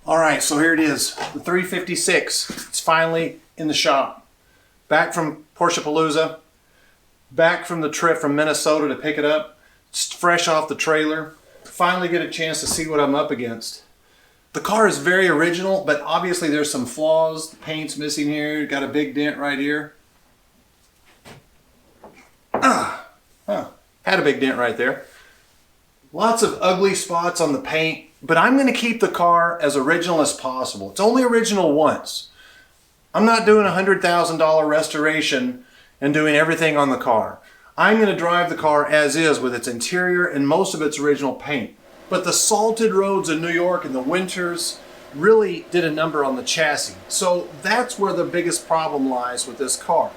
Alright, so here it is, the 356. It's finally in the shop. Back from Porsche Palooza, back from the trip from Minnesota to pick it up. It's fresh off the trailer. Finally get a chance to see what I'm up against. The car is very original, but obviously there's some flaws. The paint's missing here, got a big dent right here. Had a big dent right there. Lots of ugly spots on the paint. But I'm going to keep the car as original as possible. It's only original once. I'm not doing a $100,000 restoration and doing everything on the car. I'm going to drive the car as is with its interior and most of its original paint. But the salted roads in New York in the winters really did a number on the chassis. So that's where the biggest problem lies with this car.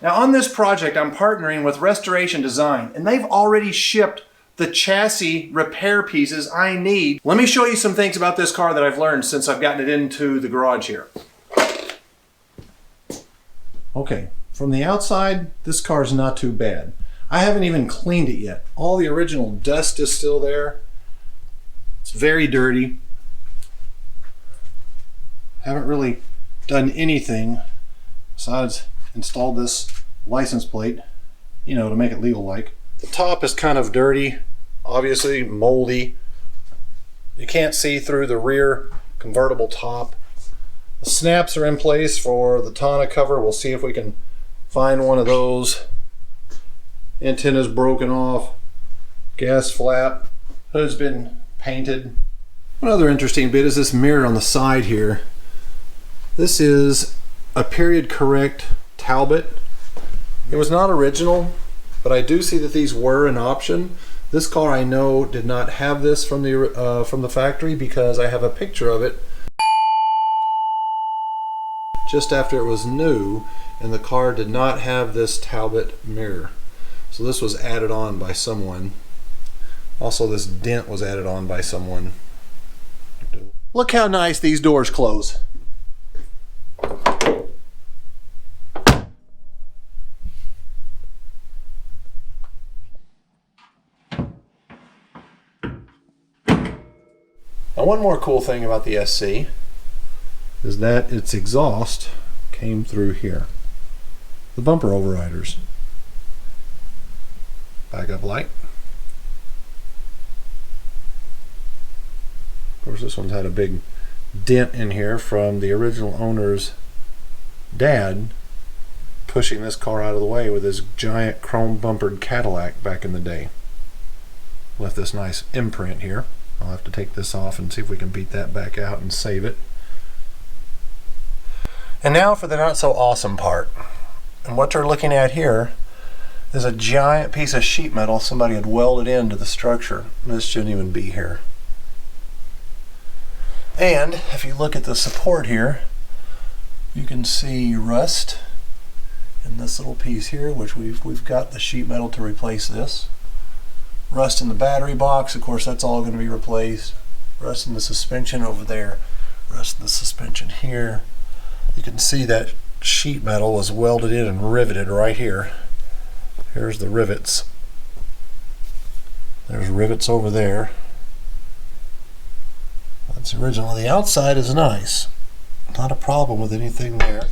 Now on this project, I'm partnering with Restoration Design, and they've already shipped the chassis repair pieces I need. Let me show you some things about this car that I've learned since I've gotten it into the garage here. Okay, from the outside, this car is not too bad. I haven't even cleaned it yet. All the original dust is still there. It's very dirty. Haven't really done anything besides install this license plate, you know, to make it legal like. The top is kind of dirty, obviously moldy. You can't see through the rear convertible top. The snaps are in place for the tonneau cover. We'll see if we can find one of those. Antenna's broken off. Gas flap. Hood's been painted. Another interesting bit is this mirror on the side here. This is a period correct Talbot. It was not original, but I do see that these were an option. This car I know did not have this from the factory because I have a picture of it just after it was new, and the car did not have this Talbot mirror. So this was added on by someone. Also, this dent was added on by someone. Look how nice these doors close. Now, one more cool thing about the SC is that its exhaust came through here. The bumper overriders. Backup light. Of course, this one's had a big dent in here from the original owner's dad pushing this car out of the way with his giant chrome bumpered Cadillac back in the day. Left this nice imprint here. I'll have to take this off and see if we can beat that back out and save it. And now for the not so awesome part. And what you're looking at here is a giant piece of sheet metal somebody had welded into the structure. This shouldn't even be here. And if you look at the support here, you can see rust in this little piece here, which we've got the sheet metal to replace this. Rust in the battery box, of course that's all going to be replaced. Rust in the suspension over there. Rest of the suspension here. You can see that sheet metal was welded in and riveted right here. Here's the rivets. There's rivets over there. That's original. The outside is nice. Not a problem with anything there.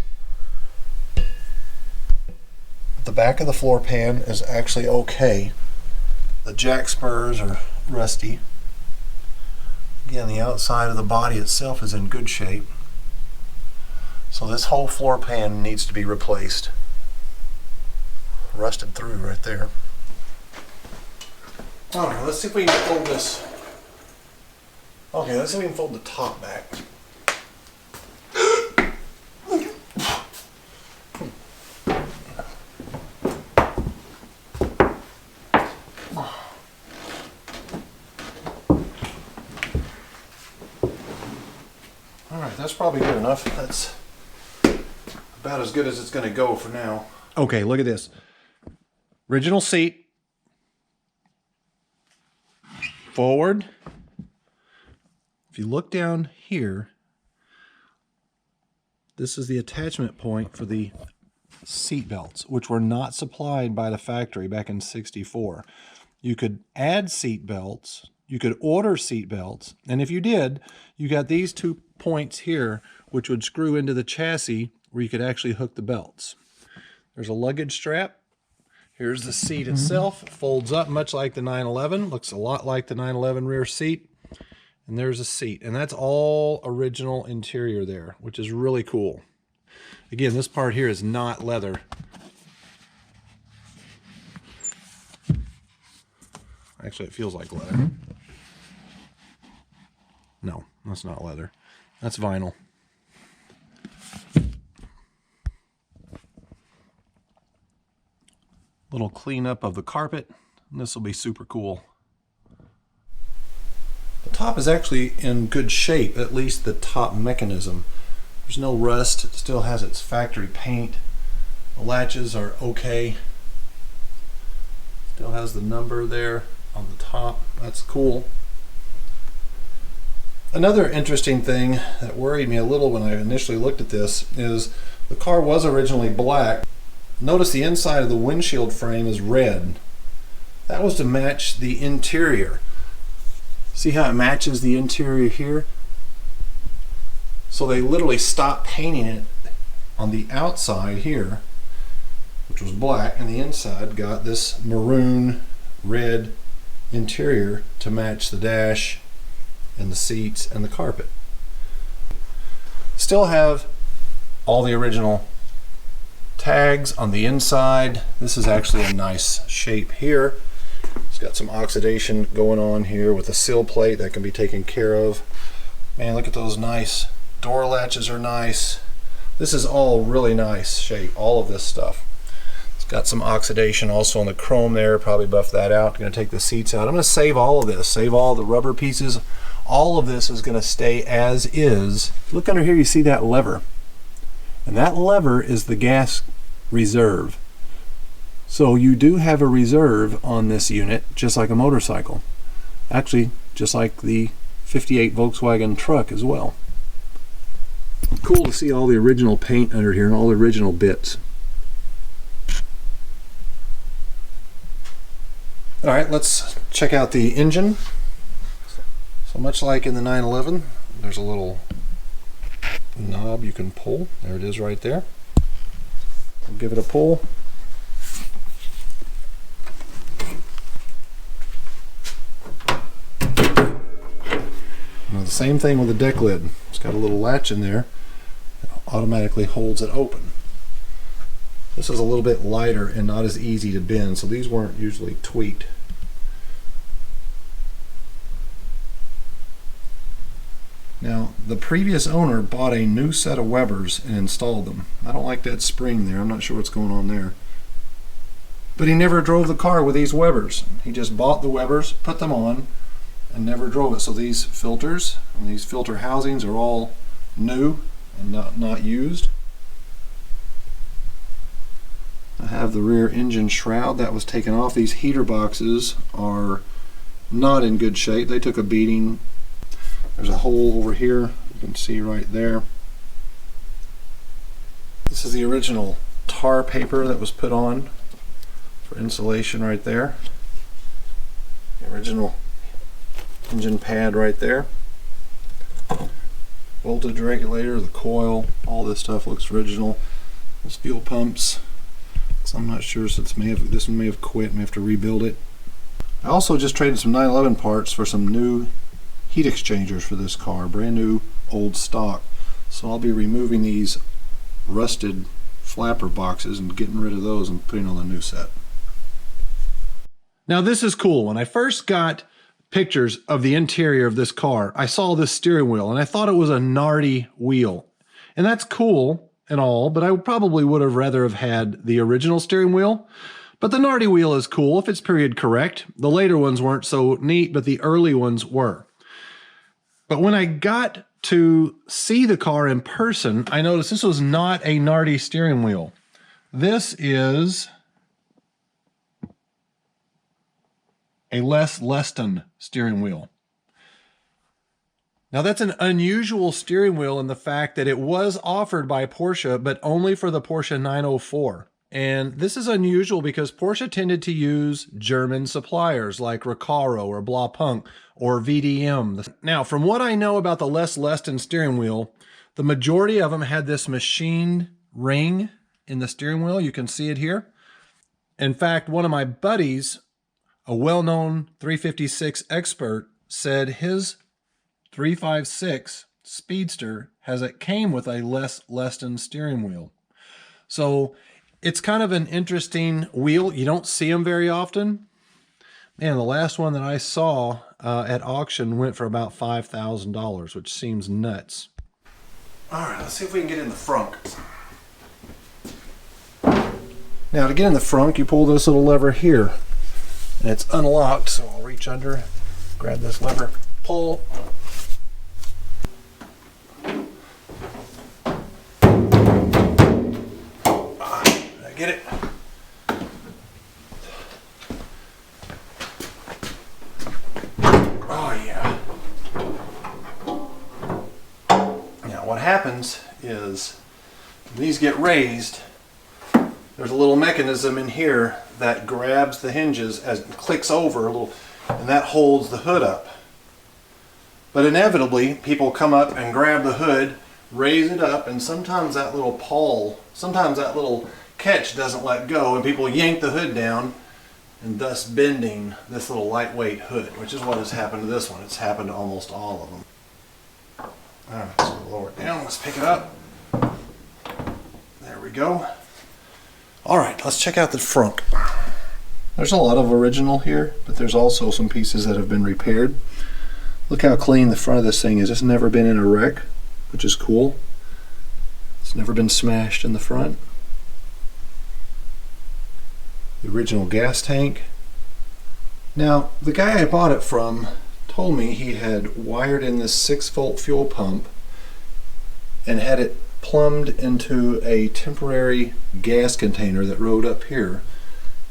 The back of the floor pan is actually okay. The jack spurs are rusty. Again, the outside of the body itself is in good shape. So this whole floor pan needs to be replaced. Rusted through right there. Alright, let's see if we can fold this. Okay, let's see if we can fold the top back. Alright, that's probably good enough. That's about as good as it's going to go for now. Okay, look at this. Original seat. Forward. If you look down here, this is the attachment point for the seat belts, which were not supplied by the factory back in '64. You could add seat belts, you could order seat belts, and if you did, you got these 2 points here, which would screw into the chassis where you could actually hook the belts. There's a luggage strap. Here's the seat itself. It folds up much like the 911. Looks a lot like the 911 rear seat. And there's a seat. And that's all original interior there, which is really cool. Again, this part here is not leather. Actually, it feels like leather. No, that's not leather. That's vinyl. Little cleanup of the carpet. And this will be super cool. The top is actually in good shape, at least the top mechanism. There's no rust. It still has its factory paint. The latches are okay. Still has the number there on the top. That's cool. Another interesting thing that worried me a little when I initially looked at this is the car was originally black. Notice the inside of the windshield frame is red. That was to match the interior. See how it matches the interior here? So they literally stopped painting it on the outside here, which was black, and the inside got this maroon red interior to match the dash and the seats and the carpet. Still have all the original tags on the inside. This is actually a nice shape here. It's got some oxidation going on here with a sill plate that can be taken care of. Man, look at those nice door latches are nice. This is all really nice shape, all of this stuff. It's got some oxidation also on the chrome there, probably buff that out. I'm going to take the seats out. I'm going to save all of this, save all the rubber pieces. All of this is going to stay as is. Look under here, you see that lever. And that lever is the gas reserve. So you do have a reserve on this unit, just like a motorcycle. Actually, just like the 58 Volkswagen truck as well. Cool to see all the original paint under here and all the original bits. Alright, let's check out the engine. So much like in the 911, there's a little knob you can pull. There it is right there. We'll give it a pull. Now the same thing with the deck lid. It's got a little latch in there that automatically holds it open. This is a little bit lighter and not as easy to bend, so these weren't usually tweaked. Now, the previous owner bought a new set of Webers and installed them. I don't like that spring there. I'm not sure what's going on there. But he never drove the car with these Webers. He just bought the Webers, put them on, and never drove it. So these filters and these filter housings are all new and not used. I have the rear engine shroud that was taken off. These heater boxes are not in good shape. They took a beating. There's a hole over here You can see right there. This is the original tar paper that was put on for insulation right there. The original engine pad right there. Voltage regulator, the coil, all this stuff looks original. Those fuel pumps. So I'm not sure, since this one may have quit, may have to rebuild it. I also just traded some 911 parts for some new heat exchangers for this car, brand new old stock. So I'll be removing these rusted flapper boxes and getting rid of those and putting on the new set. Now this is cool. When I first got pictures of the interior of this car, I saw this steering wheel and I thought it was a Nardi wheel. And that's cool and all, but I probably would have rather have had the original steering wheel. But the Nardi wheel is cool if it's period correct. The later ones weren't so neat, but the early ones were. But when I got to see the car in person, I noticed this was not a Nardi steering wheel. This is a Les Leston steering wheel. Now that's an unusual steering wheel in the fact that it was offered by Porsche, but only for the Porsche 904. And this is unusual because Porsche tended to use German suppliers like Recaro or Blaupunk or VDM. Now, from what I know about the Les Leston steering wheel, the majority of them had this machined ring in the steering wheel. You can see it here. In fact, one of my buddies, a well-known 356 expert, said his 356 Speedster came with a Les Leston steering wheel. So it's kind of an interesting wheel. You don't see them very often. Man, the last one that I saw at auction went for about $5,000, which seems nuts. All right, let's see if we can get in the frunk. Now to get in the frunk, you pull this little lever here. And it's unlocked, so I'll reach under, grab this lever, pull. Did I get it? Oh yeah. Now what happens is when these get raised, there's a little mechanism in here that grabs the hinges as it clicks over a little, and that holds the hood up. But inevitably, people come up and grab the hood, raise it up, and sometimes that little pawl, sometimes that little catch doesn't let go, and people yank the hood down, and thus bending this little lightweight hood, which is what has happened to this one. It's happened to almost all of them. Alright, so we'll lower it down, let's pick it up. There we go. Alright, let's check out the frunk. There's a lot of original here, but there's also some pieces that have been repaired. Look how clean the front of this thing is. It's never been in a wreck, which is cool. It's never been smashed in the front. The original gas tank. Now, the guy I bought it from told me he had wired in this 6-volt fuel pump and had it plumbed into a temporary gas container that rode up here,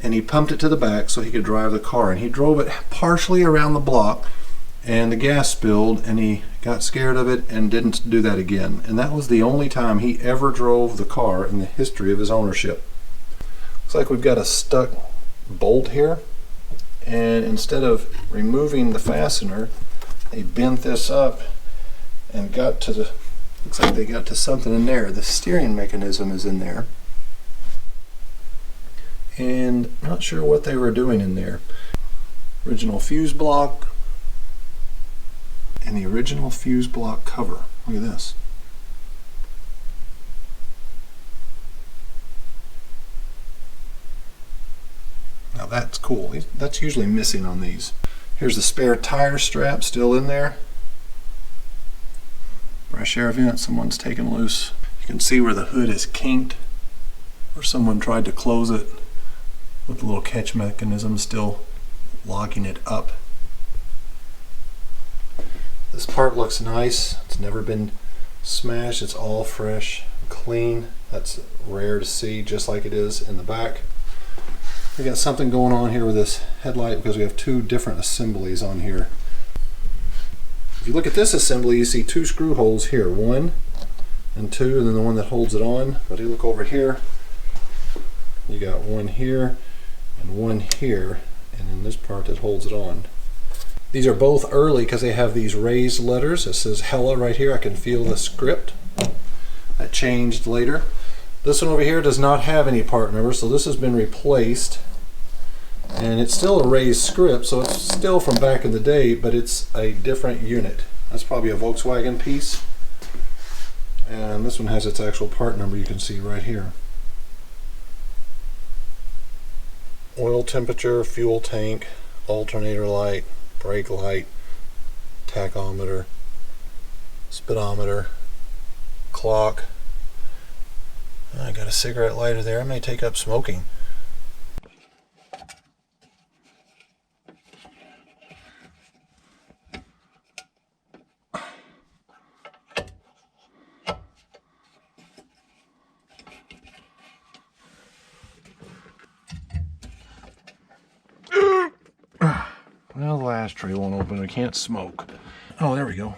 and he pumped it to the back so he could drive the car, and he drove it partially around the block and the gas spilled and he got scared of it and didn't do that again. And that was the only time he ever drove the car in the history of his ownership. Looks like we've got a stuck bolt here, and instead of removing the fastener, they bent this up and got to the, looks like they got to something in there. The steering mechanism is in there, and not sure what they were doing in there. Original fuse block and the original fuse block cover. Look at this. Now that's cool. That's usually missing on these. Here's the spare tire strap still in there. Fresh air vent someone's taken loose. You can see where the hood is kinked, or someone tried to close it with the little catch mechanism still locking it up. This part looks nice. It's never been smashed. It's all fresh, clean. That's rare to see, just like it is in the back. We got something going on here with this headlight because we have two different assemblies on here. If you look at this assembly, you see 2 screw holes here, 1 and 2, and then the one that holds it on. But you look over here, you got 1 here and 1 here, and then this part that holds it on. These are both early because they have these raised letters. It says Hella right here. I can feel the script. That changed later. This one over here does not have any part numbers, so this has been replaced. And it's still a raised script, so it's still from back in the day, but it's a different unit. That's probably a Volkswagen piece. And this one has its actual part number, you can see right here. Oil temperature, fuel tank, alternator light, brake light, tachometer, speedometer, clock. I got a cigarette lighter there. I may take up smoking. Well, the ashtray won't open. I can't smoke. Oh, there we go.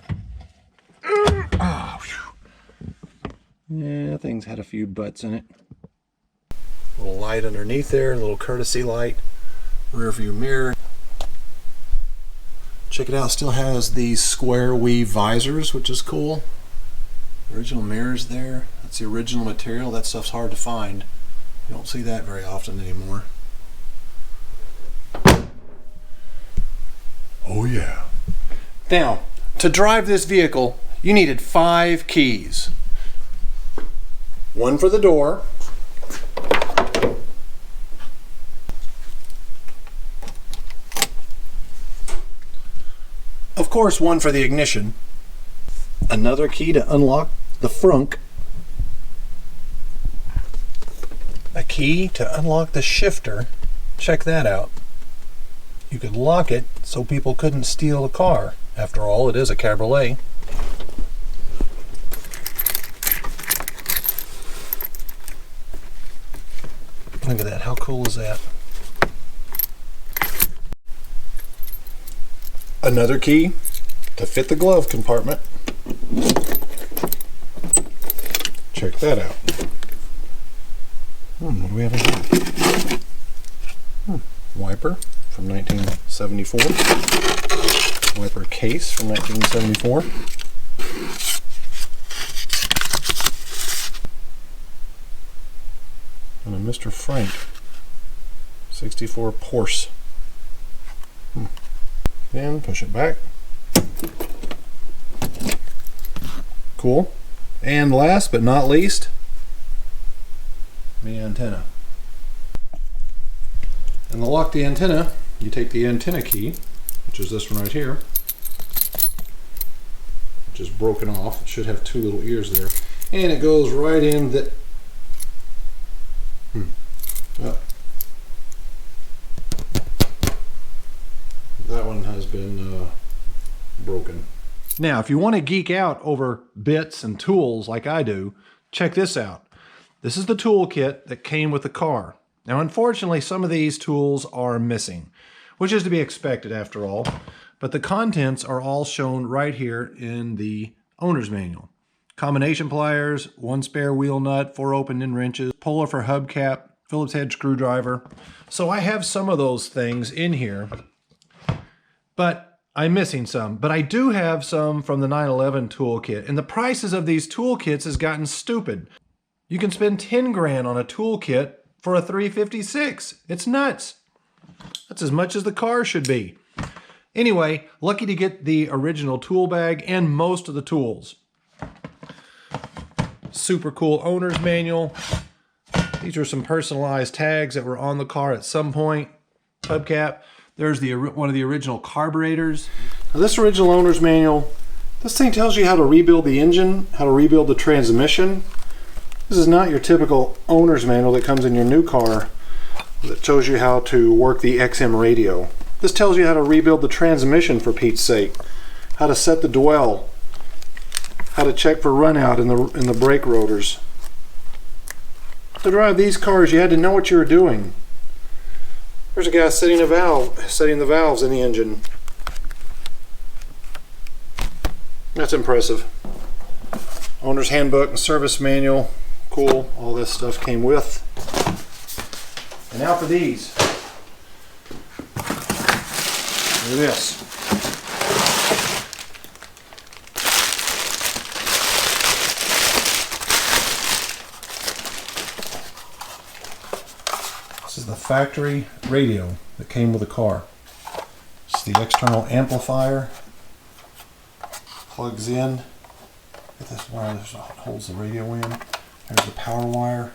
Oh, yeah, things had a few butts in it. A little light underneath there, a little courtesy light, rear view mirror. Check it out, still has these square weave visors, which is cool. Original mirrors there. That's the original material. That stuff's hard to find. You don't see that very often anymore. Oh yeah. Now, to drive this vehicle, you needed 5 keys. 1 for the door. Of course, 1 for the ignition. Another key to unlock the frunk. A key to unlock the shifter. Check that out. You could lock it so people couldn't steal the car. After all, it is a Cabriolet. Look at that, how cool is that? Another key to fit the glove compartment. Check that out. What do we have in here? Wiper from 1974. Wiper case from 1974. And a Mr. Frunk 64 Porsche. And push it back. Cool. And last but not least, the antenna. And to lock the antenna, you take the antenna key, which is this one right here, which is broken off. It should have 2 little ears there. And it goes right in the... That one has been broken. Now, if you want to geek out over bits and tools like I do, check this out. This is the toolkit that came with the car. Now, unfortunately, some of these tools are missing, which is to be expected after all, but the contents are all shown right here in the owner's manual. Combination pliers, 1 spare wheel nut, 4 open-end wrenches, puller for hubcap, Phillips head screwdriver. So I have some of those things in here, but I'm missing some. But I do have some from the 911 toolkit, and the prices of these toolkits has gotten stupid. You can spend 10 grand on a toolkit for a 356. It's nuts. That's as much as the car should be. Anyway, lucky to get the original tool bag and most of the tools. Super cool owner's manual. These are some personalized tags that were on the car at some point. Hubcap. There's one of the original carburetors. Now this original owner's manual, this thing tells you how to rebuild the engine, how to rebuild the transmission. This is not your typical owner's manual that comes in your new car that shows you how to work the XM radio. This tells you how to rebuild the transmission, for Pete's sake, how to set the dwell, how to check for runout in the brake rotors. To drive these cars, you had to know what you were doing. There's a guy setting the valves in the engine. That's impressive. Owner's handbook and service manual. Cool. All this stuff came with. And now for these. Look at this. This is the factory radio that came with the car. It's the external amplifier. Plugs in. Get this wire that holds the radio in. There's the power wire.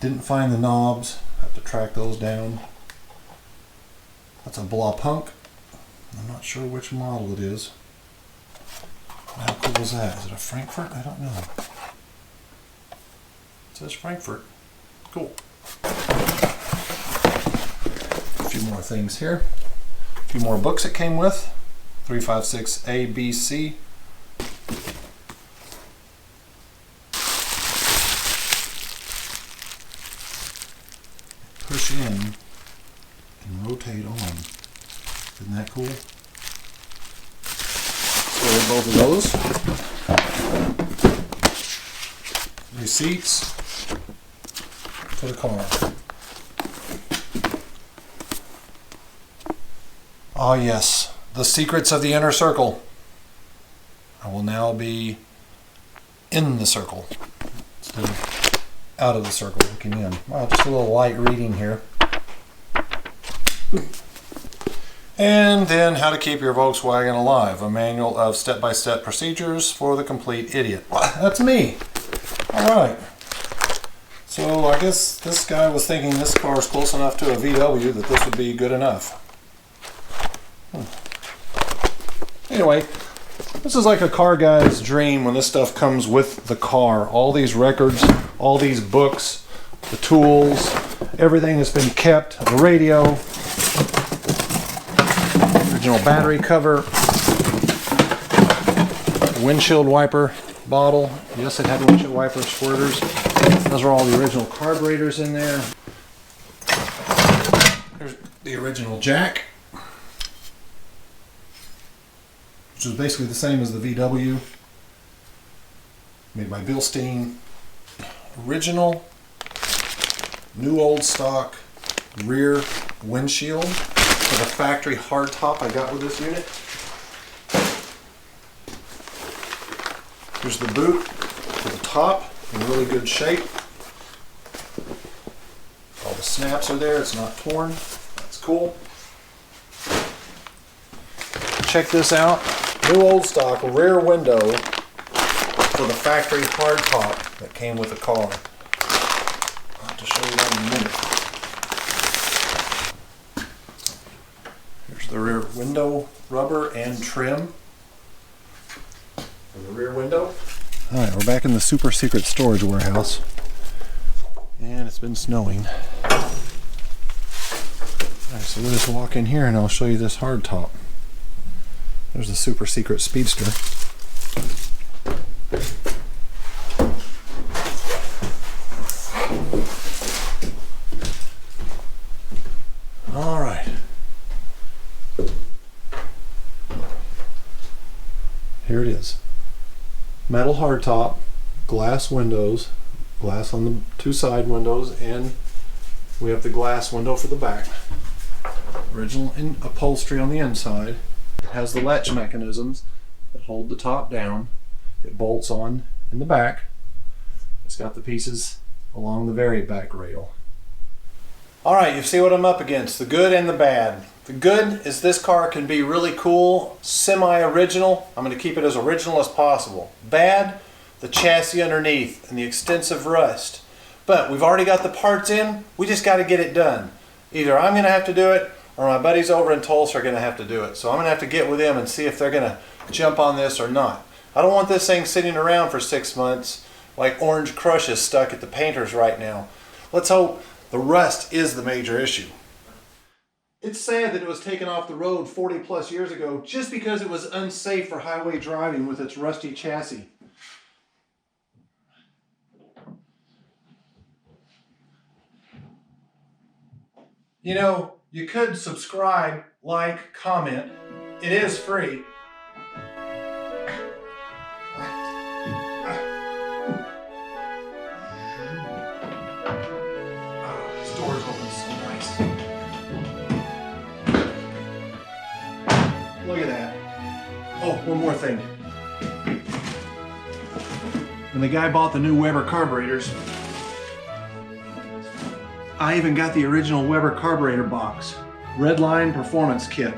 Didn't find the knobs. Have to track those down. That's a blah punk. I'm not sure which model it is. How cool is that? Is it a Frankfurt? I don't know. It says Frankfurt. Cool. A few more things here. A few more books it came with. 356 A, B, C. Push in and rotate on. Isn't that cool? So both of those. Receipts for the car. Ah yes, the secrets of the inner circle. I will now be in the circle instead of out of the circle looking in. Wow, just a little light reading here. And then how to keep your Volkswagen alive. A manual of step-by-step procedures for the complete idiot. That's me. Alright. So I guess this guy was thinking this car is close enough to a VW that this would be good enough. Anyway, this is like a car guy's dream when this stuff comes with the car. All these records, all these books, the tools, everything that's been kept, the radio, original battery cover, windshield wiper bottle. Yes, it had windshield wiper squirters. Those are all the original carburetors in there. There's the original jack, which is basically the same as the VW, made by Bilstein. Original, new old stock rear windshield for the factory hardtop I got with this unit. Here's the boot for the top, in really good shape. All the snaps are there, it's not torn. That's cool. Check this out. New old stock rear window for the factory hardtop that came with the car. I'll have to show you that in a minute. Here's the rear window rubber and trim for the rear window. Alright, we're back in the super secret storage warehouse. And it's been snowing. Alright, so we'll just walk in here and I'll show you this hardtop. There's the super secret Speedster. All right. Here it is. Metal hardtop, glass windows, glass on the two side windows, and we have the glass window for the back. Original upholstery on the inside. It has the latch mechanisms that hold the top down. It bolts on in the back. It's got the pieces along the very back rail. Alright, you see what I'm up against, the good and the bad. The good is this car can be really cool, semi-original. I'm going to keep it as original as possible. Bad, the chassis underneath and the extensive rust. But we've already got the parts in, we just got to get it done. Either I'm going to have to do it, or my buddies over in Tulsa are going to have to do it. So I'm going to have to get with them and see if they're going to jump on this or not. I don't want this thing sitting around for 6 months like Orange Crush is stuck at the painters right now. Let's hope the rust is the major issue. It's sad that it was taken off the road 40 plus years ago just because it was unsafe for highway driving with its rusty chassis. You know, you could subscribe, like, comment. It is free. Look at that. Oh, one more thing. When the guy bought the new Weber carburetors, I even got the original Weber carburetor box. Redline Performance Kit.